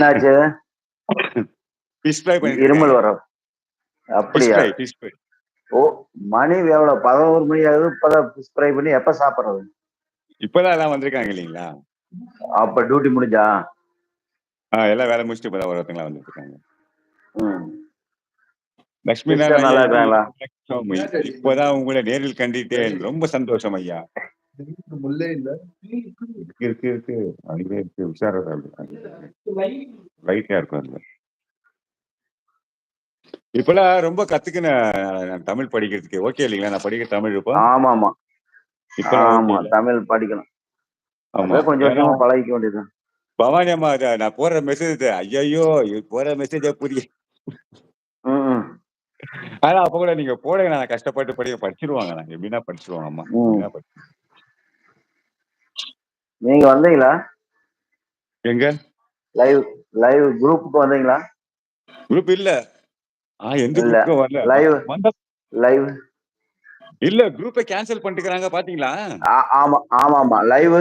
என்னாச்சு? Fish fry பண்ணிட்டு இருமல் இருக்காங்க. வர ஃபிஷ் அப்படியா? Fry, fish fry. ஓ! மணி எவ்வளவு? 11 மணி ஆகுது. இப்பதான் ஃபிஷ் ஃப்ரை பண்ணி எப்ப சாப்பிடுறது? இப்பதான் எல்லாம் வந்திருக்காங்க இல்லைங்களா? அப்ப டியூட்டி முடிஞ்சா? எல்லாம் வேலை முடிச்சுட்டு இப்பதான் ஒருத்தங்களா வந்துட்டு இருக்காங்க. ம். லட்சுமி சிஸ்டர் நாராயண ஐயா நல்லா எப்படி இருக்காங்களா? இப்பதான் உங்களை நேரில் கண்டிட்டேன். ரொம்ப சந்தோஷம் ஐயா. இருக்கு அங்கே இருக்கு உஷாரா லைட்டா இருக்கும் அதுல. இப்பெல்லாம் ரொம்ப கத்துக்கின தமிழ் படிக்கிறதுக்கு ஓகே இல்லைங்களா? நான் படிக்கிற தமிழ் இப்போ ஆமாமா. இப்பெல்லாம் ஓகே ஆமா. இல்ல. தமிழ் படிக்கணும். ஆமா. அப்படியே கொஞ்சம் ஏன்னா கொஞ்சமா பழகிக்க வேண்டியது. பவானி அம்மா நான் போடுற மெசேஜ் ஐயோ போடுற மெசேஜ் புரிய. ம். ஆனா அப்ப கூட நீங்க போடுங்க, நான் கஷ்டப்பட்டு படிச்சிருவாங்க. நாங்க எப்படின்னா படிச்சிருவாங்க அம்மா. ம். எப்படின்னா நீங்க வந்தீங்களா? எங்க லைவ் லைவ் குரூப்புக்கு வந்தீங்களா? குரூப் இல்ல. எந்த இல்ல. குரூப்புக்கும் வரல. லைவ் வந்த லைவ் இல்ல குரூப்பை கேன்சல் பண்ணிட்டுக்கிறாங்க பாத்தீங்களா? ஆமாமா. லைவ்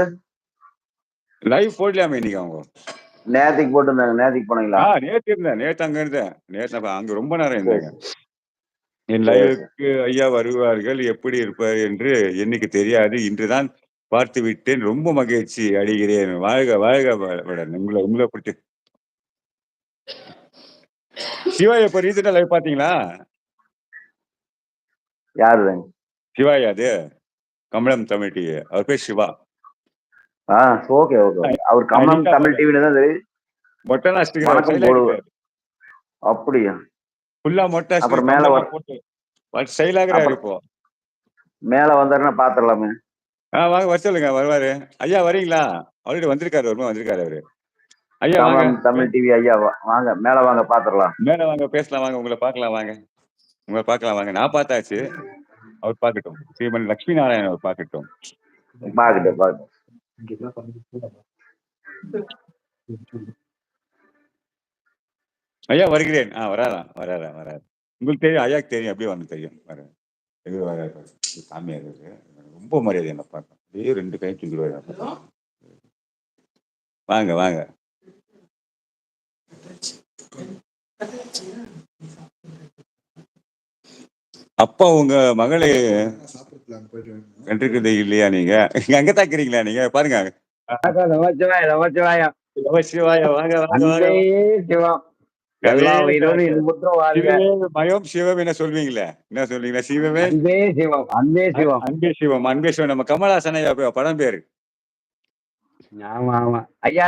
லைவ் போடலாமே இன்னைக்கு அவங்க. நேத்திக்கு போட்டிருந்தாங்க. நேத்திக்கு போனீங்களா? நேத்து இருந்தேன். நேத்து அங்க இருந்தேன். நேத்து அங்க ரொம்ப நேரம் சரி, இருந்தேங்க. என் சரி, சரி. லைவுக்கு ஐயா வருவார்கள், எப்படி இருப்பார் என்று என்னைக்கு தெரியாது. இன்றுதான் பார்த்து விட்டேன். ரொம்ப மகிழ்ச்சி அடைகிறேன். வாழ்க வாழ்க வளமுடன். உங்களை உங்களை பற்றி சிவா இப்ப ரீசெண்டா லைவ் பாத்தீங்களா? யாரு? சிவாயா அது கமலம் தமிழ் டிவி. அவர் பேர் சிவா. ஓகே. அவர் கமலம் இன்னைக்கு தமிழ் டிவில தான் தெரியும். மொட்டை அடிச்சுக்கிறாரு. வணக்கம் ஸ்டைலா போடு. இருக்கிறாரு. அப்படியா? ஃபுல்லா மொட்டை அடிச்சு அப்புறம் கம்பளமா போட்டு ஸ்டைலாகிறாரு அப்புறம் இப்போ. மேல வந்தாருன்னா பாத்துடலாமே. வாங்க வர சொல்லுங்க வருவாரு. ஐயா வரீங்களா? ஆல்ரெடி வந்திருக்காரு. வருமா வந்திருக்காரு அவரு. ஐயா வாங்க. கமலம் தமிழ் டிவி ஐயா வாங்க, மேல வாங்க பாத்துடலாம். மேல வாங்க பேசலாம் வாங்க. உங்களை பார்க்கலாம் வாங்க. உங்களை பார்க்கலாம் வாங்க. நான் பார்த்தாச்சு. அவர் பார்க்கட்டும். ஸ்ரீமன் லட்சுமி நாராயணன் அவர் பார்க்கட்டும். பாக்கட்டும். ஐயா வருகிறேன். வராரா. உங்களுக்கு தெரியும், ஐயாக்கு தெரியும். அப்படியே வந்து தெரியும். வர சாமியார் இருக்கு. ரொம்ப மரியாதை என்ன பார்க்க. அப்படியே 2 கை தூக்கிடுவாரு. வாங்க வாங்க. அப்பா உங்க மகளை கண்டிருக்கிறது இல்லையா நீங்க? அங்கதான் இருக்கிறீங்களா நீங்க? பாருங்க. நமச்சிவாயம். சிவாயா வாங்க வாங்க அன்பே சிவம். எல்லா உயிரோடும் இன்புற்று வாழ்க. மயம் சிவம் என்ன சொல்வீங்களே? என்ன சொல்வீங்களா? சிவமே அன்பே சிவம். அன்பே சிவம். நம்ம கமலாசன படம் பேரு. ஆமா. ஐயா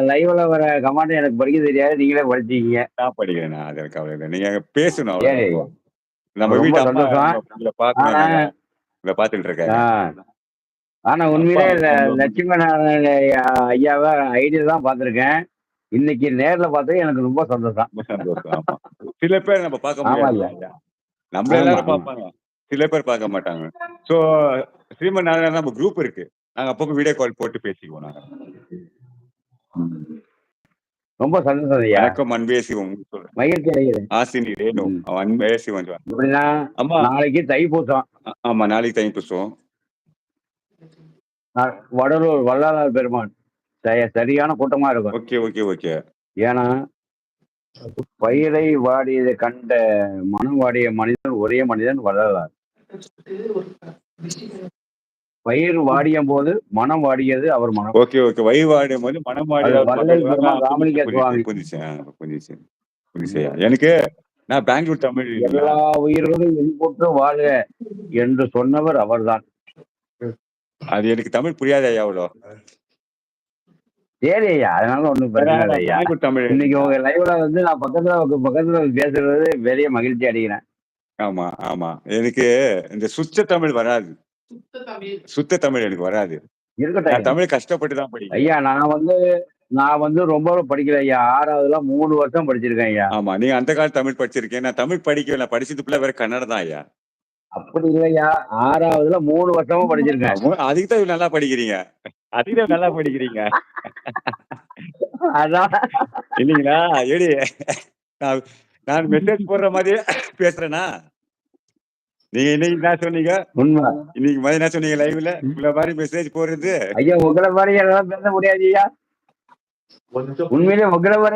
லைவ்ல வர கமாண்ட் எனக்கு படிக்க தெரியாது. நீங்களே படிச்சீங்க. நான் படிக்கிறேன். அதற்கு கவலை இல்லை. நீங்க பேசணும் சரி. அவ்வளவுதான். நம்ம ரொம்ப வீட்டு அம்மா சந்தோஷம். உங்களை பார்க்கணும். ஆனா உங்களை பார்த்துட்டு இருக்காங்க. ஆனா உண்மையிலே லட்சுமி நாராயண ஐயாவை ஐடியா தான் பார்த்திருக்கேன். இன்னைக்கு நேர்ல பார்த்தது எனக்கு ரொம்ப சந்தோஷம். ரொம்ப சந்தோஷம். ஆமா. சில பேர் நம்ம பார்க்க ஆமா முடியாது. ஐயா. நம்ம எல்லாரும் பார்ப்பாங்க. சில பேர் பார்க்க மாட்டாங்க. சோ ஸ்ரீமன் நாராயணன் நம்ம குரூப் இருக்கு. நாங்க அப்பப்போ வீடியோ கால் போட்டு பேசிக்குவோம் நாங்க. ரொம்ப சந்தோஷம் ஐயா. வணக்கம் அன்பே சிவம். மகிழ்ச்சி அடைகிறேன். ஆசினி ரேணு அன்பே சிவம். எப்படின்னா அம்மா நாளைக்கு தைப்பூசம். ஆமா நாளைக்கு தைப்பூசம். வடலூர் வள்ளலார் பெருமான் சரியான கூட்டமா இருக்கும். ஓகே. ஏன்னா பயிரை வாடியதை கண்ட மனம் வாடிய மனிதன் ஒரே மனிதன் வள்ளலார். பயிர் வாடிய போது மனம் வாடியது அவர் மனம். ஓகே. வயிறு வாடிய போது மனம் வாடிய புரிஞ்சிச்சு. எனக்கு நான் பெங்களூர் தமிழ். எல்லா உயிர்களும் இன்புற்று வாழ்க என்று சொன்னவர் அவர்தான். அது எனக்கு தமிழ் புரியாத ஐயா அவ்வளோ. சரி ஐயா, அதனால ஒண்ணும் பிரச்சனை இல்லை ஐயா. இன்னைக்கு உங்க லைவ்ல வந்து நான் பக்கத்துல பேசுறது பெரிய மகிழ்ச்சி அடைகிறேன். ஆமா. எனக்கு இந்த சுத்த தமிழ் வராது. சுத்த தமிழ் எனக்கு வராது. இருக்கட்டும். தமிழ் கஷ்டப்பட்டு தான் படிக்கிறேன். ஐயா நான் வந்து ரொம்ப படிக்கல ஐயா. 6வதுல 3 வருஷம் படிச்சிருக்கேன் ஐயா. ஆமா நீங்க அந்த கால தமிழ் படிச்சிருக்கேன். நான் தமிழ் படிக்கல. நான் படிச்சது ஃபுல்லா வேற கன்னடம் தான் ஐயா. அப்படி இல்லையா, 6வதுல 3 வருஷமும் படிச்சிருக்கேன். அதுக்கு தான் நல்லா படிக்கிறீங்க. அதான் இல்லீங்களா? ஏடி நான் மெசேஜ் போடுற மாதிரியே பேசுறேனா? நீங்க இன்னைக்கு என்ன சொன்னீங்க? உண்மை. இன்னைக்கு மாதிரி என்ன சொன்னீங்க லைவ்ல? உங்களை மாதிரி மெசேஜ் போடுறது. ஐயா உங்களை மாதிரி எல்லாம் பேச முடியாது ஐயா. உண்மையிலே உங்களை வரை